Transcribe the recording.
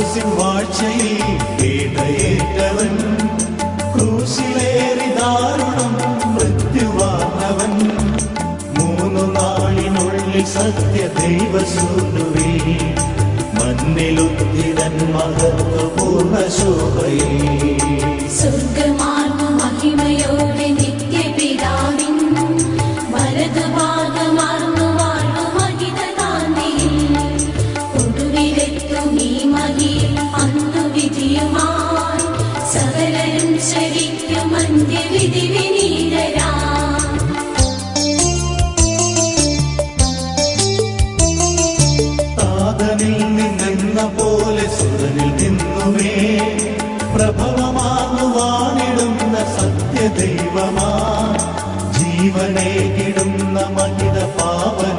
ക്രൂസിൻ വാഴ്ചയിൽ പീഡയേറ്റവൻ, ക്രൂശിലേറി ദാരുണം മൃത്യുവാനവൻ. 3 നാളിനുള്ളിൽ സത്യ ദൈവസൂനുവേ, മണ്ണിലുദ്ധിതൻ മഹത്വപൂർണ്ണ ശോഭയിൽ. സ്വർഗമാർന്നു മഹിമയോടെ നിത്യപിതാവിൻ വലതുഭാഗമാർന്നു വാഴ്ന്നു മഹിത കാന്തിയിൽ. ഒടുവിലെത്തും ഈ മഹിയിൽ അന്തുവിധിയുമായി സകലരും ശരിക്കും അന്ത്യവിധി വിനീതരാ. താതനിൽ നിന്നെന്ന പോലെ സുതനിൽ നിന്നുമേ പ്രഭവമാകുവാനിടുന്ന സത്യദൈവമാ, ജീവനെ കിടുന്ന മഹിത പാവന